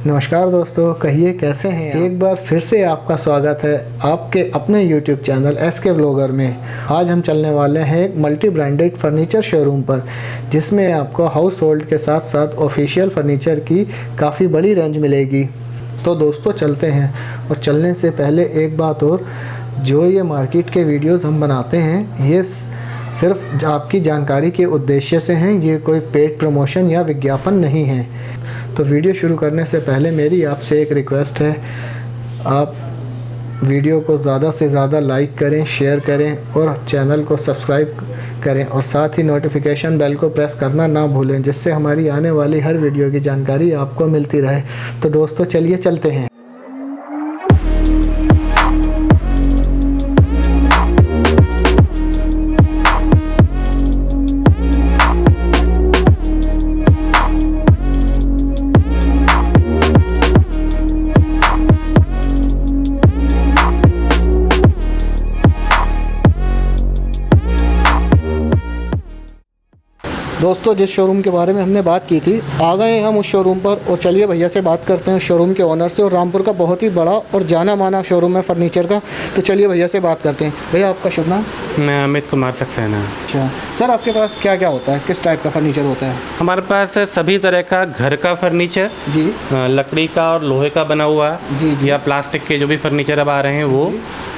नमस्कार दोस्तों, कहिए कैसे हैं। एक बार फिर से आपका स्वागत है आपके अपने YouTube चैनल SK व्लॉगर में। आज हम चलने वाले हैं एक मल्टी ब्रांडेड फर्नीचर शोरूम पर, जिसमें आपको हाउस होल्ड के साथ साथ ऑफिशियल फर्नीचर की काफ़ी बड़ी रेंज मिलेगी। तो दोस्तों चलते हैं। और चलने से पहले एक बात और, जो ये मार्केट के वीडियोज़ हम बनाते हैं ये सिर्फ आपकी जानकारी के उद्देश्य से हैं, ये कोई पेड प्रमोशन या विज्ञापन नहीं है। तो वीडियो शुरू करने से पहले मेरी आपसे एक रिक्वेस्ट है, आप वीडियो को ज़्यादा से ज़्यादा लाइक करें, शेयर करें और चैनल को सब्सक्राइब करें और साथ ही नोटिफिकेशन बेल को प्रेस करना ना भूलें, जिससे हमारी आने वाली हर वीडियो की जानकारी आपको मिलती रहे। तो दोस्तों चलिए चलते हैं। दोस्तों जिस शोरूम के बारे में हमने बात की थी, आ गए हैं हम उस शोरूम पर और चलिए भैया से बात करते हैं, शोरूम के ओनर से। और रामपुर का बहुत ही बड़ा और जाना माना शोरूम है फर्नीचर का। तो चलिए भैया से बात करते हैं। भैया आपका शुभ नाम? मैं अमित कुमार सक्सेना। अच्छा सर, आपके पास क्या क्या होता है, किस टाइप का फर्नीचर होता है? हमारे पास सभी तरह का घर का फर्नीचर जी, लकड़ी का और लोहे का बना हुआ जी, जी। या प्लास्टिक के जो भी फर्नीचर अब आ रहे हैं वो,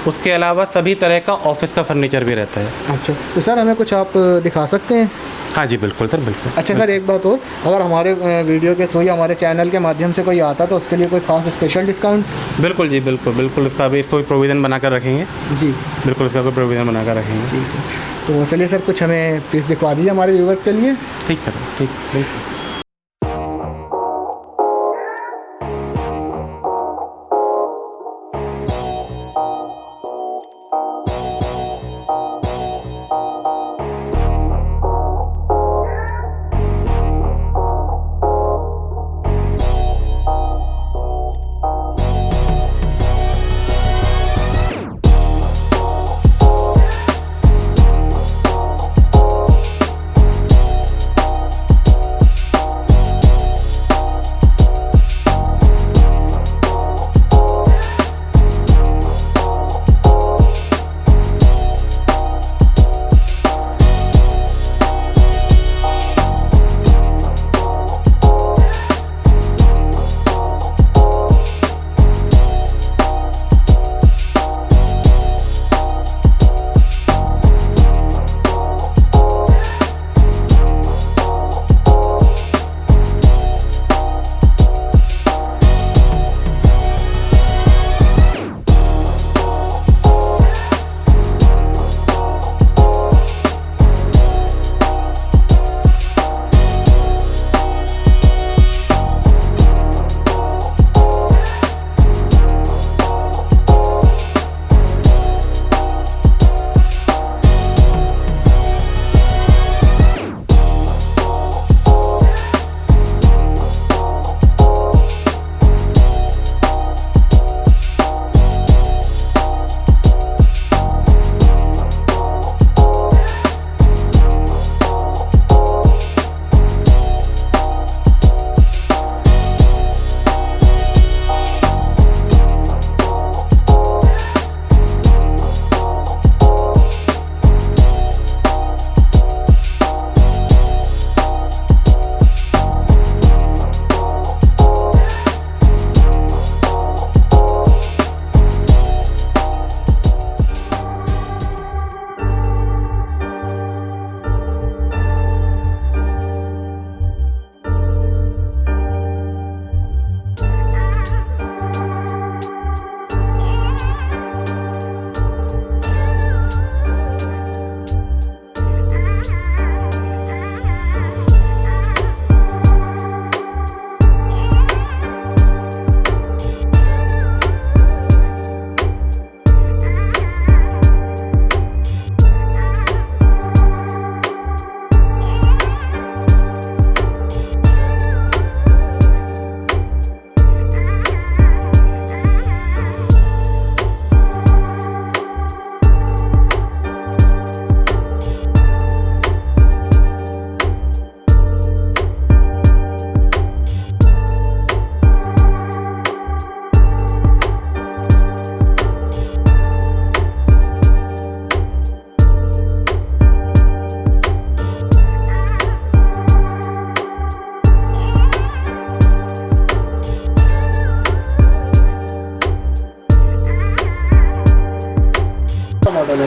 उसके अलावा सभी तरह का ऑफिस का फर्नीचर भी रहता है। अच्छा तो सर हमें कुछ आप दिखा सकते हैं? हाँ जी बिल्कुल सर, बिल्कुल। अच्छा सर, एक बात और, अगर हमारे वीडियो के थ्रू या हमारे चैनल के माध्यम से कोई आता तो उसके लिए कोई खास स्पेशल डिस्काउंट? बिल्कुल जी, बिल्कुल बिल्कुल, उसका भी इसको प्रोविज़न बना कर रखेंगे जी, बिल्कुल, इसका कोई प्रोविज़न बना कर रखेंगे। जी सर। तो चलिए सर, कुछ हमें पीस दिखवा दीजिए हमारे व्यूवर्स के लिए। ठीक है, ठीक, बिल्कुल।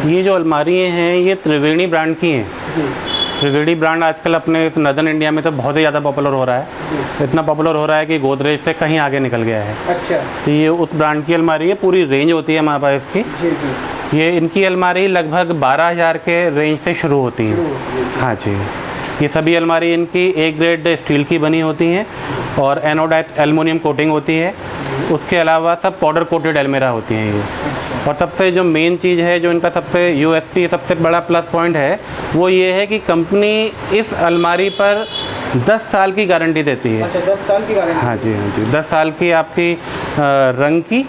ये जो अलमारी हैं ये त्रिवेणी ब्रांड की हैं। त्रिवेणी ब्रांड आजकल अपने इस नदर्न इंडिया में तो बहुत ही ज़्यादा पॉपुलर हो रहा है। इतना पॉपुलर हो रहा है कि गोदरेज से कहीं आगे निकल गया है। अच्छा। तो ये उस ब्रांड की अलमारी है, पूरी रेंज होती है हमारे पास इसकी। ये इनकी अलमारी लगभग 12,000 के रेंज से शुरू होती है। हाँ जी, ये सभी अलमारी इनकी ए ग्रेड स्टील की बनी होती हैं और एनोडाइट एल्युमिनियम कोटिंग होती है। उसके अलावा सब पाउडर कोटेड अलमीरा होती हैं ये। और सबसे जो मेन चीज़ है, जो इनका सबसे यूएसपी सबसे बड़ा प्लस पॉइंट है, वो ये है कि कंपनी इस अलमारी पर 10 साल की गारंटी देती है। अच्छा, 10 साल की गारंटी? हाँ जी, हाँ जी, 10 साल की आपकी रंग की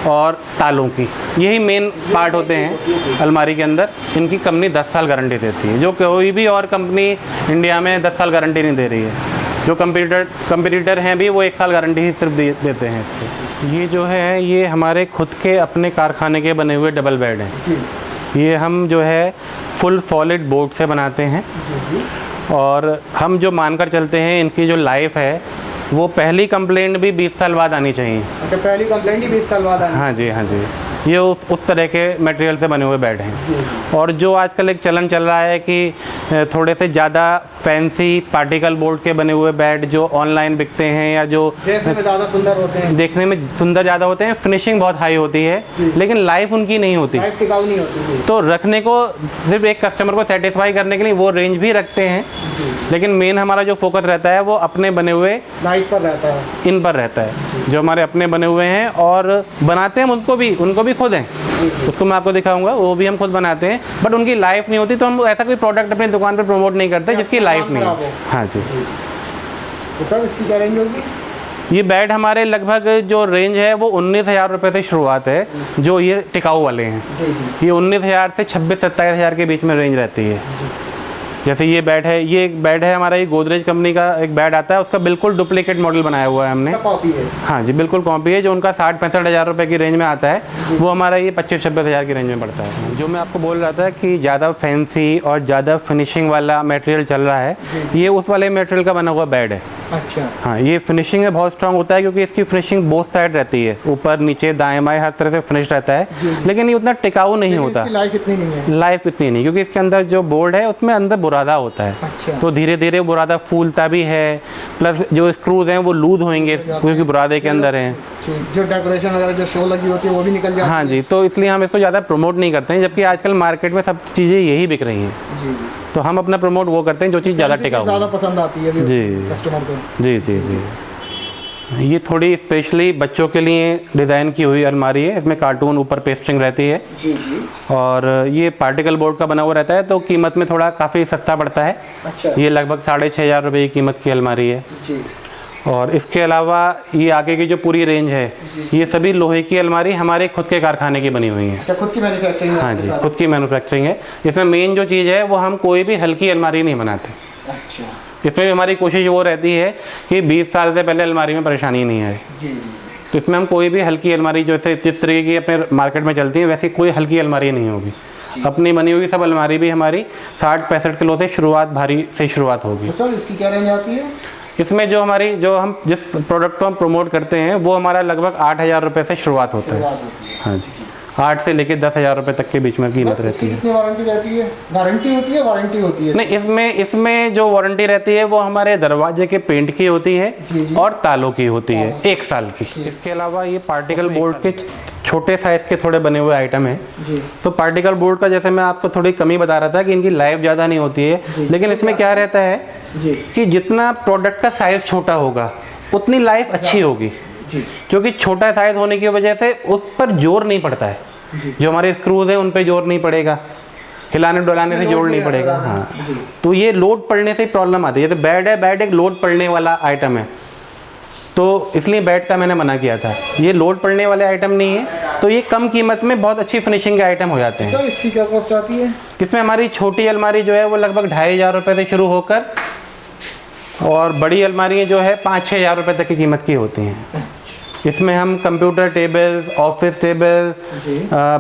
और तालों की, यही मेन पार्ट होते हैं अलमारी के अंदर। इनकी कंपनी 10 साल गारंटी देती है, जो कोई भी और कंपनी इंडिया में 10 साल गारंटी नहीं दे रही है। जो कंपटीटर हैं भी वो 1 साल गारंटी ही सिर्फ देते हैं इसको। ये जो है ये हमारे खुद के अपने कारखाने के बने हुए डबल बेड हैं। ये हम जो है फुल सॉलिड बोर्ड से बनाते हैं और हम जो मानकर चलते हैं इनकी जो लाइफ है वो पहली कंप्लेंट भी 20 साल बाद आनी चाहिए। अच्छा, पहली कंप्लेंट ही 20 साल बाद आनी? हाँ जी, हाँ जी। ये उस तरह के मटेरियल से बने हुए बेड हैं। और जो आजकल एक चलन चल रहा है कि थोड़े से ज़्यादा फैंसी पार्टिकल बोर्ड के बने हुए बेड जो ऑनलाइन बिकते हैं या जो देखने में ज़्यादा सुंदर होते हैं, देखने में सुंदर ज़्यादा होते हैं, फिनिशिंग बहुत हाई होती है, लेकिन लाइफ उनकी नहीं होती, लाइफ टिकाऊ नहीं होती। तो रखने को सिर्फ एक कस्टमर को सेटिस्फाई करने के लिए वो रेंज भी रखते हैं, लेकिन मेन हमारा जो फोकस रहता है वो अपने बने हुए लाइफ पर रहता है, इन पर रहता है, जो हमारे अपने बने हुए हैं। और बनाते हैं उनको भी खुद हैं, उसको मैं आपको दिखाऊंगा, वो भी हम खुद बनाते हैं, बट उनकी लाइफ नहीं होती। तो हम ऐसा कोई प्रोडक्ट अपनी दुकान पर प्रमोट नहीं करते जिसकी लाइफ नहीं है। हाँ जी। तो सर इसकी क्या रेंज होगी? ये बेड हमारे लगभग जो रेंज है वो 19,000 रुपये से शुरुआत है, जो ये टिकाऊ वाले हैं। ये 19,000 से 26-27,000 के बीच में रेंज रहती है। जैसे ये बेड है, ये एक बेड है हमारा, ये गोदरेज कंपनी का एक बेड आता है, उसका बिल्कुल डुप्लीकेट मॉडल बनाया हुआ है हमने। कॉपी है? हाँ जी, बिल्कुल कॉपी है। जो उनका 60-65 हज़ार रुपये की रेंज में आता है, वो हमारा ये 25-26 हज़ार की रेंज में पड़ता है। जो मैं आपको बोल रहा था कि ज़्यादा फैंसी और ज़्यादा फिनिशिंग वाला मटेरियल चल रहा है, ये उस वाले मटेरियल का बना हुआ बेड है। अच्छा। हाँ, ये फिनिशिंग में बहुत स्ट्रांग होता है क्योंकि इसकी फिनिशिंग बोथ साइड रहती है, ऊपर नीचे दाएं बाएं हर तरह से फिनिश रहता है, लेकिन ये उतना टिकाऊ नहीं होता। लाइफ इतनी नहीं है? लाइफ इतनी नहीं, क्योंकि इसके अंदर जो बोर्ड है उसमें अंदर बुरादा होता है। अच्छा। तो धीरे धीरे बुरादा फूलता भी है, प्लस जो स्क्रूज हैं वो लूज होंगे क्योंकि बुरादे के अंदर हैं। जो डेकोरेशन वगैरह जो शो लगी होती है वो भी निकल जाती है। हाँ जी, तो इसलिए हम इसको ज़्यादा प्रमोट नहीं करते हैं, जबकि आजकल मार्केट में सब चीज़ें यही बिक रही हैं। जी। तो हम अपना प्रमोट वो करते हैं जो चीज़ ज़्यादा टिकाऊ, ज़्यादा पसंद आती है जी कस्टमर को। जी जी जी। ये थोड़ी स्पेशली बच्चों के लिए डिज़ाइन की हुई अलमारी है, इसमें कार्टून ऊपर पेस्टिंग रहती है। जी जी। और ये पार्टिकल बोर्ड का बना हुआ रहता है, तो कीमत में थोड़ा काफ़ी सस्ता पड़ता है। अच्छा। ये लगभग 6,500 रुपये की कीमत की अलमारी है। जी। और इसके अलावा ये आगे की जो पूरी रेंज है, ये सभी लोहे की अलमारी हमारे खुद के कारखाने की बनी हुई है। अच्छा, खुद की मैन्युफैक्चरिंग है? हाँ जी, खुद की मैन्युफैक्चरिंग है। इसमें मेन जो चीज़ है वो हम कोई भी हल्की अलमारी नहीं बनाते। अच्छा। इसमें भी हमारी कोशिश वो रहती है कि 20 साल से पहले अलमारी में परेशानी नहीं आए। जी। तो इसमें हम कोई भी हल्की अलमारी, जैसे जिस तरीके की अपने मार्केट में चलती है वैसी कोई हल्की अलमारी नहीं होगी। अपनी बनी हुई सब अलमारी भी हमारी 60-65 किलो से शुरुआत, भारी से शुरुआत होगी। तो सर इसकी क्या रेंज आती है? इसमें जो हम जिस प्रोडक्ट को हम प्रमोट करते हैं वो हमारा लगभग 8,000 रुपये से शुरुआत होता है। हाँ जी, 8 से लेकर 10,000 रुपये तक के बीच में कीमत रहती है। कितनी वारंटी रहती है? गारंटी होती है, वारंटी होती है? नहीं, इसमें जो वारंटी रहती है वो हमारे दरवाजे के पेंट की होती है और तालों की होती है, 1 साल की। इसके अलावा ये पार्टिकल बोर्ड के छोटे साइज के थोड़े बने हुए आइटम है। तो पार्टिकल बोर्ड का जैसे मैं आपको थोड़ी कमी बता रहा था कि इनकी लाइफ ज़्यादा नहीं होती है, लेकिन इसमें क्या रहता है कि जितना प्रोडक्ट का साइज छोटा होगा उतनी लाइफ अच्छी होगी, क्योंकि छोटा साइज होने की वजह से उस पर जोर नहीं पड़ता है। जो हमारे स्क्रूज हैं उन पर जोर नहीं पड़ेगा, हिलाने डुलाने से जोर नहीं पड़ेगा। हाँ, तो ये लोड पड़ने से प्रॉब्लम आती है। जैसे बेड है, बेड एक लोड पड़ने वाला आइटम है, तो इसलिए बेड का मैंने मना किया था। ये लोड पड़ने वाले आइटम नहीं है, तो ये कम कीमत में बहुत अच्छी फिनिशिंग के आइटम हो जाते हैं। सर इसकी क्या कॉस्ट आती है? इसमें हमारी छोटी अलमारी जो है वो लगभग 2,500 रुपये से शुरू होकर, और बड़ी अलमारी जो है 5-6 हज़ार रुपये तक की कीमत की होती हैं। इसमें हम कंप्यूटर टेबल, ऑफिस टेबल,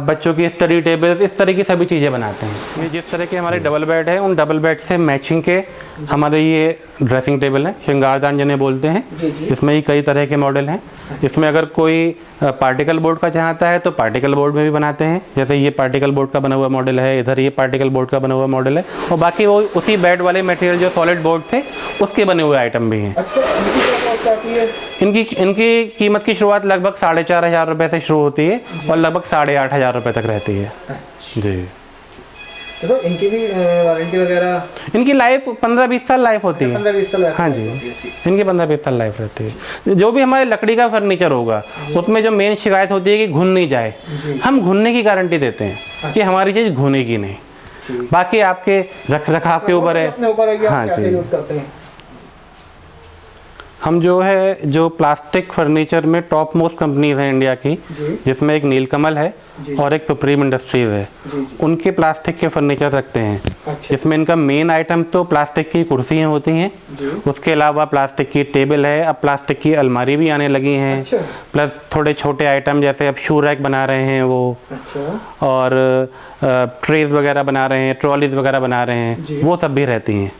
बच्चों की स्टडी टेबल, इस तरह की सभी चीज़ें बनाते हैं। ये जिस तरह के हमारे डबल बेड है, उन डबल बेड से मैचिंग के हमारे ये ड्रेसिंग टेबल है, श्रृंगारदान जिन्हें बोलते हैं। इसमें ही कई तरह के मॉडल हैं। इसमें अगर कोई पार्टिकल बोर्ड का चाहता है तो पार्टिकल बोर्ड में भी बनाते हैं, जैसे ये पार्टिकल बोर्ड का बना हुआ मॉडल है, इधर ये पार्टिकल बोर्ड का बना हुआ मॉडल है, और बाकी वो उसी बेड वाले मटेरियल जो सॉलिड बोर्ड थे उसके बने हुए आइटम भी हैं। इनकी कीमत की शुरुआत लगभग 4,500 रुपये से शुरू होती है और लगभग 8,500 रुपये तक रहती है। जी। तो इनकी भी वारंटी वगैरह? इनकी लाइफ 15-20 साल लाइफ होती है। 15-20 साल? हाँ जी, इनकी 15-20 साल लाइफ रहती है। जो भी हमारे लकड़ी का फर्नीचर होगा उसमें जो मेन शिकायत होती है कि घुन नहीं जाए, हम घुनने की गारंटी देते हैं कि हमारी चीज़ घुनेगी नहीं। बाकी आपके रख रखाव के ऊपर है। हाँ जी। हम जो प्लास्टिक फर्नीचर में टॉप मोस्ट कंपनीज हैं इंडिया की, जिसमें एक नीलकमल है और एक सुप्रीम इंडस्ट्रीज है, उनके प्लास्टिक के फर्नीचर रखते हैं। अच्छा। इसमें इनका मेन आइटम तो प्लास्टिक की कुर्सियाँ होती हैं, उसके अलावा प्लास्टिक की टेबल है, अब प्लास्टिक की अलमारी भी आने लगी हैं। अच्छा। प्लस थोड़े छोटे आइटम जैसे अब शू रैक बना रहे हैं वो। अच्छा। और ट्रेज वगैरह बना रहे हैं, ट्रॉलीज वगैरह बना रहे हैं, वो सब भी रहती हैं।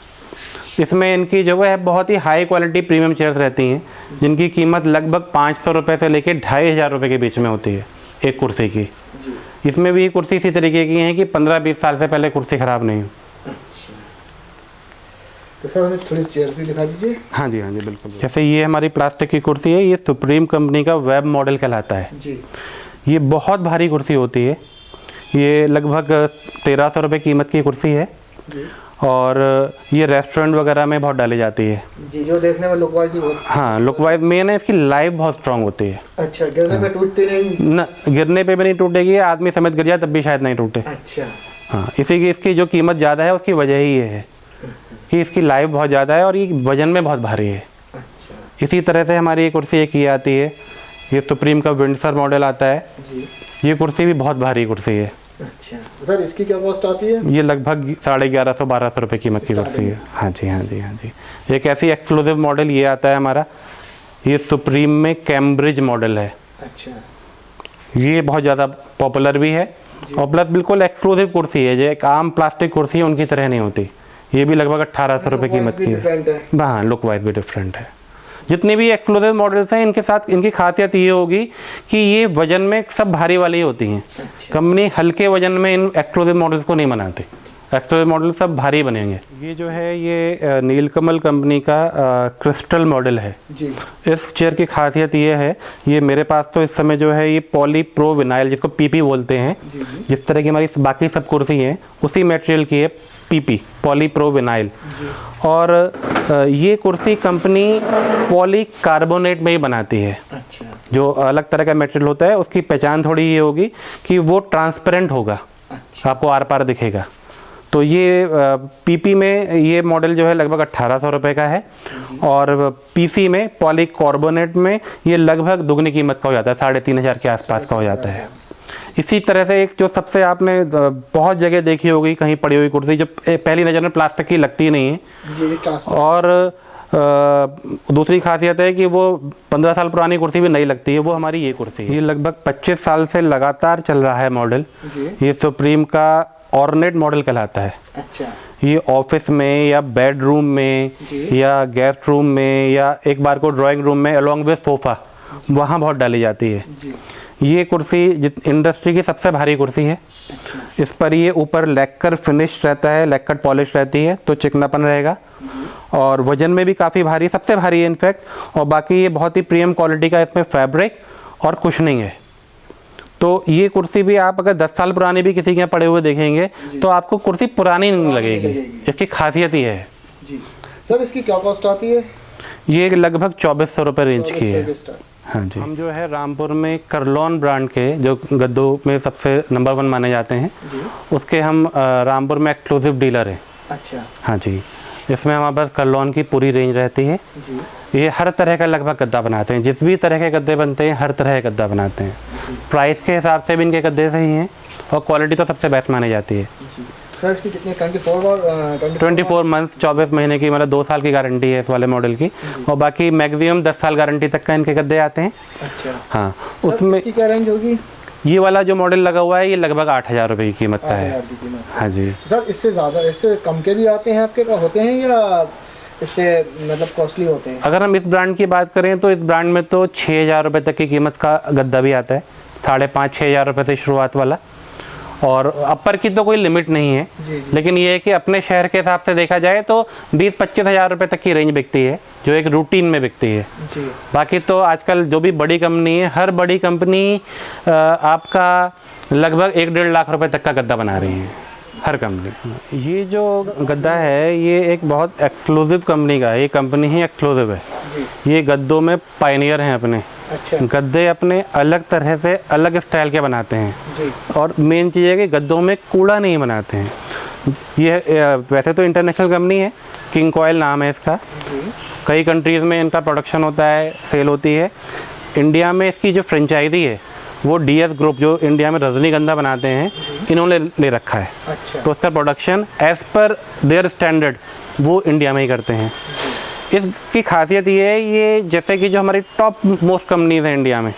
इसमें इनकी जो है बहुत ही हाई क्वालिटी प्रीमियम चेयर्स रहती हैं, जिनकी कीमत लगभग 500 रुपये से लेकर 2,500 रुपये के बीच में होती है एक कुर्सी की। इसमें भी कुर्सी इसी तरीके की हैं कि 15-20 साल से पहले कुर्सी ख़राब नहीं हो। तो सर हमें थोड़ी चेयर्स भी दिखा दीजिए। हाँ जी बिल्कुल। जैसे ये हमारी प्लास्टिक की कुर्सी है, ये सुप्रीम कंपनी का वेब मॉडल कहलाता है जी। ये बहुत भारी कुर्सी होती है, ये लगभग 1,300 रुपये कीमत की कुर्सी है जी। और ये रेस्टोरेंट वगैरह में बहुत डाली जाती है जी, जो देखने में लुक वाइज ही बहुत। हाँ, लुक वाइज मेन है, इसकी लाइफ बहुत स्ट्रांग होती है। अच्छा, गिरने पे टूटती नहीं? ना, गिरने पे भी नहीं टूटेगी, आदमी समेत गिर जाए तब भी शायद नहीं टूटे। अच्छा। हाँ, इसी की इसकी जो कीमत ज़्यादा है उसकी वजह ही ये है कि इसकी लाइफ बहुत ज़्यादा है और ये वजन में बहुत भारी है। अच्छा। इसी तरह से हमारी ये कुर्सी एक ये आती है, ये सुप्रीम का विंडसर मॉडल आता है जी। ये कुर्सी भी बहुत भारी कुर्सी है। अच्छा सर, इसकी क्या कॉस्ट आती है? ये लगभग 1150-1200 रुपये कीमत की कुर्सी है। हाँ जी। एक ऐसी एक्सक्लूसिव मॉडल ये आता है हमारा, ये सुप्रीम में कैम्ब्रिज मॉडल है। अच्छा। ये बहुत ज़्यादा पॉपुलर भी है और प्लस बिल्कुल एक्सक्लूसिव कुर्सी है, जो एक आम प्लास्टिक कुर्सी है उनकी तरह नहीं होती। ये भी लगभग 1,800 रुपये कीमत की है। हाँ, लुक वाइज भी डिफरेंट है। जितने भी एक्सक्लूसिव मॉडल्स हैं इनके साथ इनकी खासियत ये होगी कि ये वजन में सब भारी वाली होती हैं। अच्छा। कंपनी हल्के वजन में इन एक्सक्लूसिव मॉडल्स को नहीं बनाती, एक्सक्लूसिव मॉडल सब भारी बनेंगे। ये जो है ये नीलकमल कंपनी का क्रिस्टल मॉडल है जी। इस चेयर की खासियत ये है, ये मेरे पास तो इस समय जो है ये पॉली प्रो विनाइल, जिसको पीपी बोलते हैं जी। जिस तरह की हमारी बाकी सब कुर्सी हैं उसी मटेरियल की है, पीपी पॉली प्रो विनाइल। और ये कुर्सी कंपनी पॉली कार्बोनेट में ही बनाती है। अच्छा। जो अलग तरह का मटेरियल होता है उसकी पहचान थोड़ी ये होगी कि वो ट्रांसपेरेंट होगा। अच्छा। आपको आर पार दिखेगा। तो ये पीपी में ये मॉडल जो है लगभग 1,800 रुपये का है और पीसी में पॉली कार्बोनेट में ये लगभग दुगनी कीमत का हो जाता है, 3,500 के आसपास का हो जाता है। इसी तरह से एक जो सबसे आपने बहुत जगह देखी होगी कहीं पड़ी हुई कुर्सी, जो पहली नज़र में प्लास्टिक की लगती नहीं है और दूसरी खासियत है कि वो 15 साल पुरानी कुर्सी भी नहीं लगती है, वो हमारी ये कुर्सी है। ये लगभग 25 साल से लगातार चल रहा है मॉडल। ये सुप्रीम का ऑर्नेट मॉडल कहलाता है। अच्छा। ये ऑफिस में या बेडरूम में या गेस्ट रूम में या एक बार को ड्राइंग रूम में अलॉन्ग विद सोफ़ा वहाँ बहुत डाली जाती है। ये कुर्सी इंडस्ट्री की सबसे भारी कुर्सी है। अच्छा। इस पर ये ऊपर लैक्कर फिनिश रहता है, लैक्कर पॉलिश रहती है तो चिकनापन रहेगा और वजन में भी काफ़ी भारी, सबसे भारी है इनफैक्ट। और बाकी ये बहुत ही प्रीमियम क्वालिटी का इसमें फैब्रिक और कुशनिंग है। तो ये कुर्सी भी आप अगर 10 साल पुरानी भी किसी के यहाँ पड़े हुए देखेंगे तो आपको कुर्सी पुरानी नहीं लगेगी। इसकी खासियत ये है जी। सर इसकी क्या कॉस्ट आती है? ये लगभग 2,400 रुपये रेंज की है। हाँ जी। हम जो है रामपुर में करलॉन ब्रांड के जो गद्दों में सबसे नंबर 1 माने जाते हैं उसके हम रामपुर में एक्सक्लूसिव डीलर हैं। अच्छा। हाँ जी। इसमें हमारे पास करलॉन की पूरी रेंज रहती है जी। ये हर तरह का लगभग गद्दा बनाते हैं, जिस भी तरह के गद्दे बनते हैं हर तरह के गद्दा बनाते हैं। प्राइस के हिसाब से भी इनके गद्दे सही हैं और क्वालिटी तो सबसे बेस्ट मानी जाती है। सर इसकी कितनी 24 मंथ 24 महीने की, मतलब 2 साल की गारंटी है इस वाले मॉडल की और बाकी मैक्सिमम 10 साल गारंटी तक का इनके गद्दे आते हैं। अच्छा। हाँ, उसमें क्या रेंज होगी? ये वाला जो मॉडल लगा हुआ है ये लगभग 8,000 रुपये की कीमत का है। हाँ जी सर, इससे ज़्यादा, इससे कम के भी आते हैं आपके पास, होते हैं या इससे मतलब कॉस्टली होते हैं? अगर हम इस ब्रांड की बात करें तो इस ब्रांड में तो 6,000 रुपये तक की कीमत का गद्दा भी आता है, 5,500-6 हज़ार रुपये से शुरुआत वाला। और अपर की तो कोई लिमिट नहीं है जी। लेकिन ये है कि अपने शहर के हिसाब से देखा जाए तो 20-25 हज़ार रुपये तक की रेंज बिकती है, जो एक रूटीन में बिकती है जी। बाकी तो आजकल जो भी बड़ी कंपनी है, हर बड़ी कंपनी आपका लगभग 1-1.5 लाख रुपए तक का गद्दा बना रही है, हर कंपनी। ये जो गद्दा है ये एक बहुत एक्सक्लूसिव कंपनी का है, ये कंपनी ही एक्सक्लूसिव है जी। ये गद्दों में पायनियर हैं अपने। अच्छा। गद्दे अपने अलग तरह से अलग स्टाइल के बनाते हैं जी। और मेन चीज़ है कि गद्दों में कूड़ा नहीं बनाते हैं। ये वैसे तो इंटरनेशनल कंपनी है, किंग कॉयल नाम है इसका जी। कई कंट्रीज़ में इनका प्रोडक्शन होता है, सेल होती है। इंडिया में इसकी जो फ्रेंचाइजी है वो डीएस ग्रुप, जो इंडिया में रजनीगंधा बनाते हैं, इन्होंने ले रखा है। अच्छा। तो उसका production as per their standard वो इंडिया में ही करते हैं। इसकी खासियत ये है, ये जैसे कि जो हमारी टॉप मोस्ट कंपनीज़ हैं इंडिया में,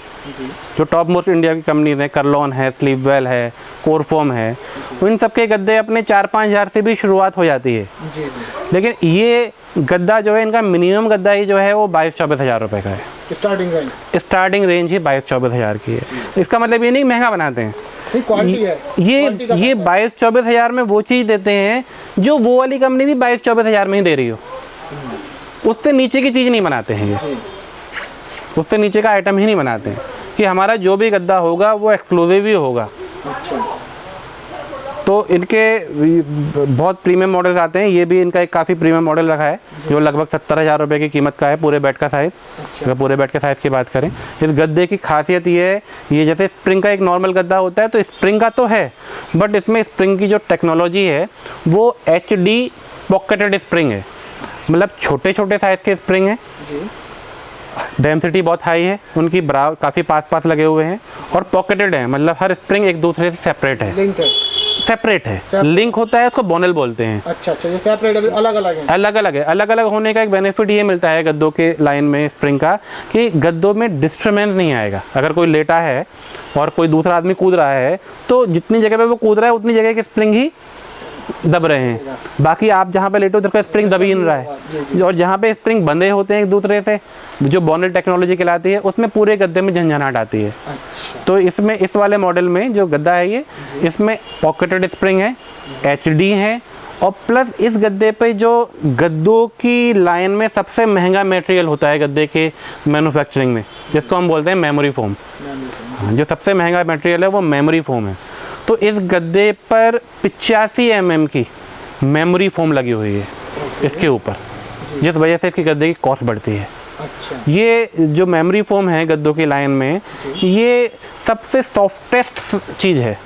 जो टॉप मोस्ट इंडिया की कंपनीज़ हैं, करलॉन है, स्लीपवेल है, कोरफॉर्म है, उन सब के गद्दे अपने 4-5 हज़ार से भी शुरुआत हो जाती है जी। लेकिन ये गद्दा जो है, इनका मिनिमम गद्दा ही जो है वो 22-24 हज़ार रुपये का है। स्टार्टिंग रेंज ही 22-24 हज़ार की है। इसका मतलब ये नहीं महंगा बनाते हैं, क्वालिटी है। ये 22-24 हज़ार में वो चीज़ देते हैं जो वो वाली कंपनी भी 22-24 हज़ार में ही दे रही हो, उससे नीचे की चीज़ नहीं बनाते हैं ये, उससे नीचे का आइटम ही नहीं बनाते हैं कि हमारा जो भी गद्दा होगा वो एक्सक्लूसिव ही होगा। अच्छा। तो इनके बहुत प्रीमियम मॉडल्स आते हैं, ये भी इनका एक काफ़ी प्रीमियम मॉडल रखा है जो लगभग 70,000 रुपये की कीमत का है, पूरे बेड का साइज़। अगर पूरे बेड के साइज़ की बात करें, इस गद्दे की खासियत ये है, ये जैसे स्प्रिंग का एक नॉर्मल गद्दा होता है तो स्प्रिंग का तो है, बट इसमें स्प्रिंग की जो टेक्नोलॉजी है वो HD पॉकेटेड स्प्रिंग है, मतलब छोटे छोटे साइज़ के स्प्रिंग हैं। डेंसिटी बहुत हाई है, उनकी ब्राव काफ़ी पास लगे हुए हैं और पॉकेटेड है, मतलब हर स्प्रिंग एक दूसरे से सेपरेट है, सेपरेट है, लिंक होता है, उसको बोनल बोलते हैं। अच्छा, ये सेपरेट है, अलग अलग है। अलग अलग होने का एक बेनिफिट ये मिलता है गद्दों के लाइन में स्प्रिंग का कि गद्दों में डिस्टर्बेंस नहीं आएगा। अगर कोई लेटा है और कोई दूसरा आदमी कूद रहा है तो जितनी जगह पे वो कूद रहा है उतनी जगह की स्प्रिंग ही दब रहे हैं, बाकी आप जहाँ पे लेटे हो उधर का स्प्रिंग दब ही नहीं रहा है। और जहाँ पे स्प्रिंग बंधे होते हैं एक दूसरे से, जो बोनल टेक्नोलॉजी कहलाती है, उसमें पूरे गद्दे में झंझनाहट आती है। अच्छा। तो इसमें इस वाले मॉडल में जो गद्दा है ये, इसमें पॉकेटेड स्प्रिंग है, HD है, और प्लस इस गद्दे पे जो गद्दों की लाइन में सबसे महंगा मटेरियल होता है गद्दे के मैन्युफैक्चरिंग में, जिसको हम बोलते हैं मेमोरी फोम। जो सबसे महंगा मटेरियल है वो मेमोरी फोम है। तो इस गद्दे पर 85 mm की मेमोरी फोम लगी हुई है इसके ऊपर, जिस वजह से इसकी गद्दे की कॉस्ट बढ़ती है। अच्छा। ये जो मेमोरी फोम है गद्दों की लाइन में, ये सबसे सॉफ्टेस्ट चीज़ है,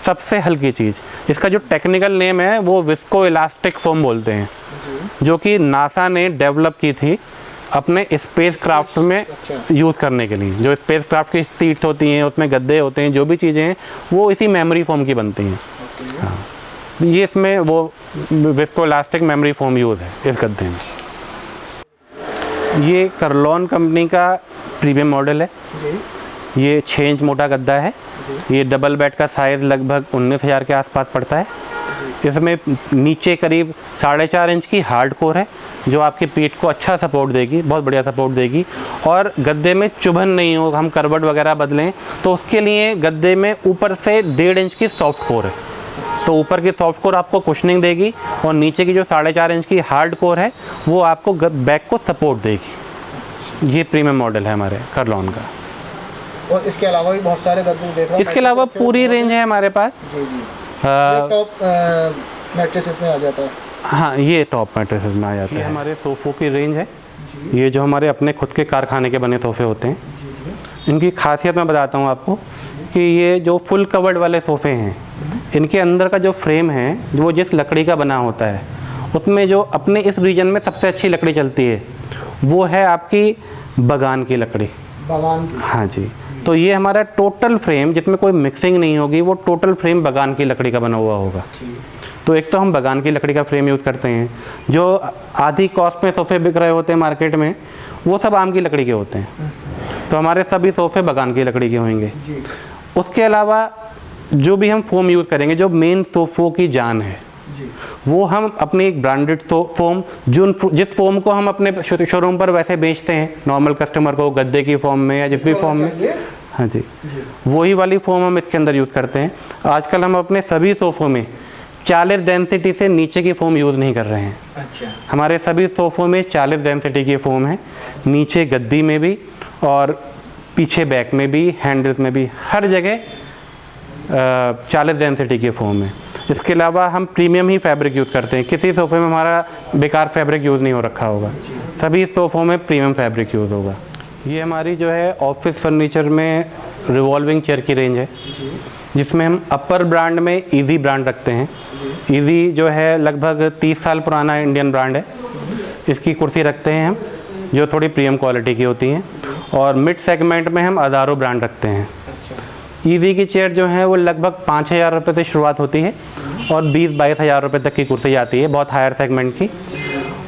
सबसे हल्की चीज़। इसका जो टेक्निकल नेम है वो विस्को इलास्टिक फोम बोलते हैं, जो कि नासा ने डेवलप की थी अपने स्पेस क्राफ्ट में यूज़ करने के लिए। जो स्पेस क्राफ्ट की सीट्स होती हैं, उसमें गद्दे होते हैं, जो भी चीज़ें हैं वो इसी मेमोरी फोम की बनती हैं। हाँ, ये इसमें वो visco elastic memory foam use है इस गद्दे में। ये करलॉन कंपनी का प्रीमियम मॉडल है। ये 6 इंच मोटा गद्दा है। ये डबल बेड का साइज़ लगभग 19,000 के आसपास पड़ता है। इसमें नीचे करीब 4.5 इंच की हार्ड कोर है, जो आपकी पीठ को अच्छा सपोर्ट देगी, बहुत बढ़िया सपोर्ट देगी। और गद्दे में चुभन नहीं हो, हम करवट वगैरह बदलें तो उसके लिए गद्दे में ऊपर से 1.5 इंच की सॉफ्ट कोर है। तो ऊपर की सॉफ्ट कोर आपको कुशनिंग देगी और नीचे की जो 4.5 इंच की हार्ड कोर है वो आपको बैक को सपोर्ट देगी। ये प्रीमियम मॉडल है हमारे करलॉन का। और इसके अलावा भी बहुत सारे गद्दे देख रहा हूं। इसके अलावा पूरी रेंज है हमारे पास। जी। टॉप मैट्रेसेस में आ जाता है। हाँ, ये टॉप मैट्रेसेस में आ जाता है। हमारे सोफ़ों की रेंज है। ये जो हमारे अपने खुद के कारखाने के बने सोफ़े होते हैं, इनकी खासियत मैं बताता हूँ आपको कि ये जो फुल कवर्ड वाले सोफ़े हैं, इनके अंदर का जो फ्रेम है वो जिस लकड़ी का बना होता है, उसमें जो अपने इस रीजन में सबसे अच्छी लकड़ी चलती है वो है आपकी बगान की लकड़ी। बगान की? हाँ जी। तो ये हमारा टोटल फ्रेम, जिसमें कोई मिक्सिंग नहीं होगी, वो टोटल फ्रेम बगान की लकड़ी का बना हुआ होगा। तो एक तो हम बगान की लकड़ी का फ्रेम यूज़ करते हैं। जो आधी कॉस्ट में सोफ़े बिक रहे होते हैं मार्केट में, वो सब आम की लकड़ी के होते हैं। तो हमारे सभी सोफ़े बगान की लकड़ी के होंगे। उसके अलावा जो भी हम फोम यूज़ करेंगे, जो मेन सोफ़ों की जान है जी। वो हम अपनी एक ब्रांडेड फोम, जिस फोम को हम अपने शोरूम पर वैसे बेचते हैं नॉर्मल कस्टमर को, गद्दे की फॉर्म में या जिस भी फॉर्म में, हाँ जी, वही वाली फोम हम इसके अंदर यूज़ करते हैं। आजकल हम अपने सभी सोफ़ों में 40 डेंसिटी से नीचे की फोम यूज़ नहीं कर रहे हैं। अच्छा। हमारे सभी सोफ़ों में 40 डेंसिटी की फोम है, नीचे गद्दी में भी और पीछे बैक में भी, हैंडल्स में भी, हर जगह 40 डेंसिटी की फोम है। इसके अलावा हम प्रीमियम ही फैब्रिक यूज़ करते हैं। किसी सोफ़े में हमारा बेकार फैब्रिक यूज़ नहीं हो रखा होगा, सभी सोफ़ों में प्रीमियम फैब्रिक यूज़ होगा। ये हमारी जो है ऑफिस फर्नीचर में रिवॉल्विंग चेयर की रेंज है, जिसमें हम अपर ब्रांड में इजी ब्रांड रखते हैं। इजी जो है लगभग 30 साल पुराना इंडियन ब्रांड है। इसकी कुर्सी रखते हैं हम, जो थोड़ी प्रीमियम क्वालिटी की होती हैं। और मिड सेगमेंट में हम अदारो ब्रांड रखते हैं। इजी की चेयर जो है वो लगभग 5,000 रुपये से शुरुआत होती है और 20-22 हज़ार रुपये तक की कुर्सी आती है, बहुत हायर सेगमेंट की।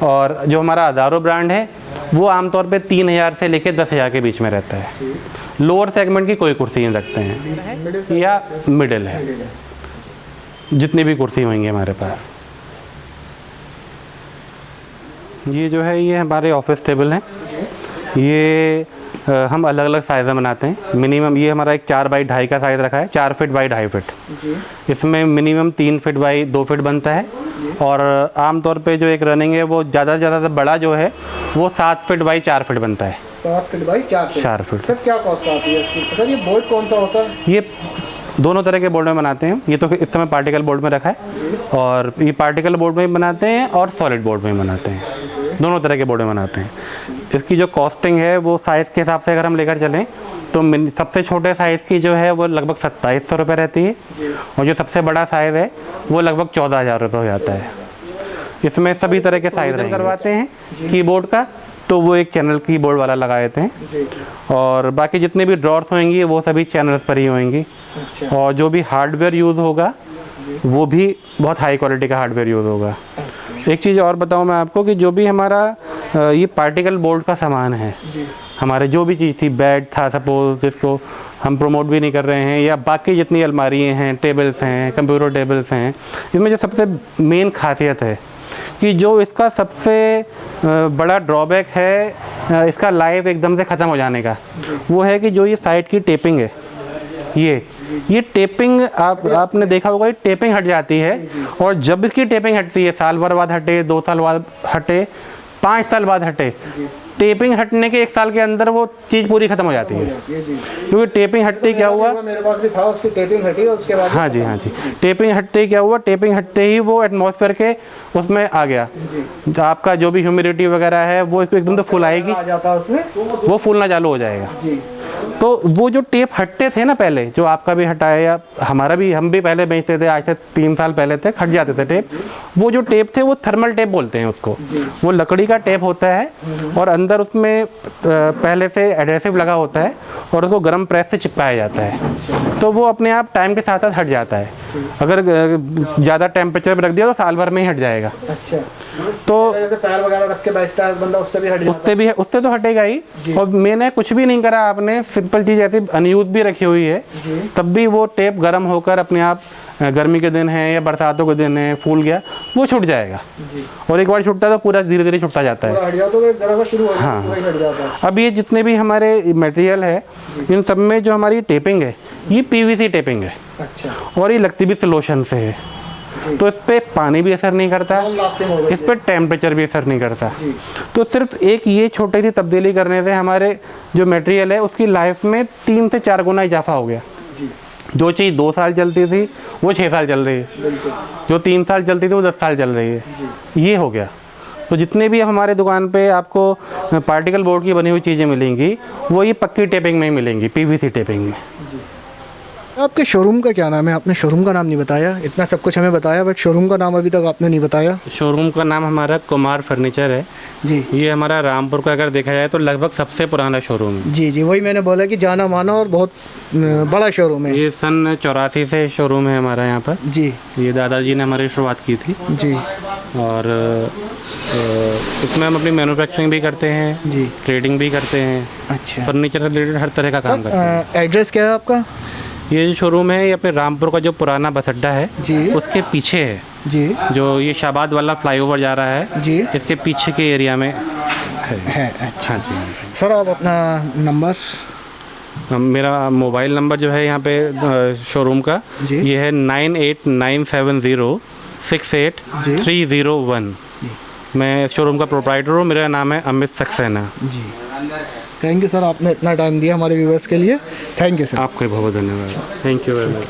और जो हमारा अदारो ब्रांड है वो आमतौर पे 3,000 से लेकर 10,000 के बीच में रहता है। लोअर सेगमेंट की कोई कुर्सी नहीं रखते हैं, या मिडिल है, जितनी भी कुर्सी होंगी हमारे पास। ये जो है ये हमारे ऑफिस टेबल हैं। ये हम अलग अलग साइज़ में बनाते हैं। मिनिमम ये हमारा एक 4 बाई 2.5 का साइज़ रखा है, 4 फीट बाई 2.5 फीट। इसमें मिनिमम 3 फीट बाई 2 फीट बनता है। और आमतौर पे जो एक रनिंग है वो ज़्यादा से ज़्यादा बड़ा जो है वो 7 फीट बाई 4 फीट बनता है। 7 फीट बाई 4 फीट। सर क्या कॉस्ट आती है इसकी? सर ये बोर्ड कौन सा होता है? ये दोनों तरह के बोर्ड में बनाते हैं। ये तो इस समय पार्टिकल बोर्ड में रखा है, और ये पार्टिकल बोर्ड में भी बनाते हैं और सॉलिड बोर्ड में भी बनाते हैं। दोनों तरह के बोर्ड में बनाते हैं। इसकी जो कॉस्टिंग है वो साइज़ के हिसाब से अगर हम लेकर चलें तो सबसे छोटे साइज़ की जो है वो लगभग 2700 रुपये रहती है, और जो सबसे बड़ा साइज़ है वो लगभग 14,000 रुपये हो जाता है। इसमें सभी तरह के साइज़ करवाते हैं कीबोर्ड का, तो वो एक चैनल कीबोर्ड वाला लगा देते हैं। और बाकी जितने भी ड्रॉर्स होंगी वो सभी चैनल्स पर ही होंगी। और जो भी हार्डवेयर यूज़ होगा वो भी बहुत हाई क्वालिटी का हार्डवेयर यूज़ होगा। एक चीज़ और बताऊं मैं आपको कि जो भी हमारा ये पार्टिकल बोर्ड का सामान है, हमारे जो भी चीज़ थी, बेड था सपोज, जिसको हम प्रमोट भी नहीं कर रहे हैं, या बाकी जितनी अलमारियाँ हैं, टेबल्स हैं, कंप्यूटर टेबल्स हैं, इसमें जो सबसे मेन खासियत है कि जो इसका सबसे बड़ा ड्रॉबैक है इसका लाइफ एकदम से ख़त्म हो जाने का, वो है कि जो ये साइड की टेपिंग है, ये टेपिंग आपने देखा होगा, ये टेपिंग हट जाती है। और जब इसकी टेपिंग हटती है, साल भर बाद हटे, 2 साल बाद हटे, 5 साल बाद हटे, टेपिंग हटने के 1 साल के अंदर वो चीज़ पूरी ख़त्म हो जाती है। क्योंकि टेपिंग हटते क्या हुआ, मेरे पास भी था, उसकी टेपिंग हटी और उसके बाद, हाँ जी, टेपिंग हटते क्या हुआ, टेपिंग हटते ही वो एटमॉस्फेयर के उसमें आ गया। आपका जो भी ह्यूमिडिटी वगैरह है वो इसको एकदम से फुल आएगी, वो फूलना चालू हो जाएगा। तो वो जो टेप हटते थे ना पहले, जो आपका भी हटा है या हमारा भी, हम भी पहले बेचते थे, आज से 3 साल पहले तक हट जाते थे टेप। वो जो टेप थे वो थर्मल टेप बोलते हैं उसको। वो लकड़ी का टेप होता है और अंदर उसमें पहले से एडहेसिव लगा होता है और उसको गर्म प्रेस से चिपकाया जाता है, तो वो अपने आप टाइम के साथ साथ हट जाता है। अगर ज़्यादा टेम्परेचर पर रख दिया तो साल भर में ही हट जाएगा। अच्छा, तो पैर वगैरह रख के बैठता है बंदा, उससे भी हट जाता है। उससे तो हटेगा ही। और मैंने कुछ भी नहीं करा, आपने सिंपल चीज़ ऐसी अनयूज भी रखी हुई है, तब भी वो टेप गर्म होकर अपने आप, गर्मी के दिन है या बरसातों के दिन है, फूल गया, वो छूट जाएगा। और एक बार छूटता है तो पूरा धीरे धीरे छूटता जाता है। हाँ, अब ये जितने भी हमारे मटेरियल है इन सब में जो हमारी टेपिंग है ये PVC टेपिंग है। अच्छा। और ये लगती भी लोशन से है, तो इस पर पानी भी असर नहीं करता, इस पर टेम्परेचर भी असर नहीं करता। तो सिर्फ एक ये छोटी सी तब्दीली करने से हमारे जो मटेरियल है उसकी लाइफ में 3 से 4 गुना इजाफा हो गया। जो चीज़ 2 साल चलती थी वो 6 साल चल रही है, जो 3 साल चलती थी वो 10 साल चल रही है। ये हो गया। तो जितने भी हमारे दुकान पे आपको पार्टिकल बोर्ड की बनी हुई चीज़ें मिलेंगी वो ये पक्की टेपिंग में मिलेंगी, PVC टेपिंग में। आपके शोरूम का क्या नाम है? आपने शोरूम का नाम नहीं बताया। इतना सब कुछ हमें बताया बट शोरूम का नाम अभी तक आपने नहीं बताया। शोरूम का नाम हमारा कुमार फर्नीचर है जी। ये हमारा रामपुर का अगर देखा जाए तो लगभग सबसे पुराना शोरूम है। जी, वही मैंने बोला कि जाना माना और बहुत बड़ा शोरूम है। ये सन 84 से शोरूम है हमारा यहाँ पर जी। ये दादाजी ने हमारी शुरुआत की थी जी। और इसमें हम अपनी मैन्युफैक्चरिंग भी करते हैं जी, ट्रेडिंग भी करते हैं। अच्छा। फर्नीचर से रिलेटेड हर तरह का काम करते हैं। एड्रेस क्या है आपका? ये जो शोरूम है ये अपने रामपुर का जो पुराना बस अड्डा है जी। उसके पीछे है जी। जो ये शाबाद वाला फ्लाईओवर जा रहा है जी। इसके पीछे के एरिया में है। अच्छा जी। सर आप अपना नंबर? मेरा मोबाइल नंबर जो है यहाँ पे शोरूम का जी। ये है 9897068301। मैं शोरूम का प्रोप्राइटर हूँ, मेरा नाम है Amit Saxena ji. Thank you sir, आपने इतना टाइम दिया हमारे व्यूवर्स के लिए। Thank you sir. आपको बहुत धन्यवाद। Thank you very much.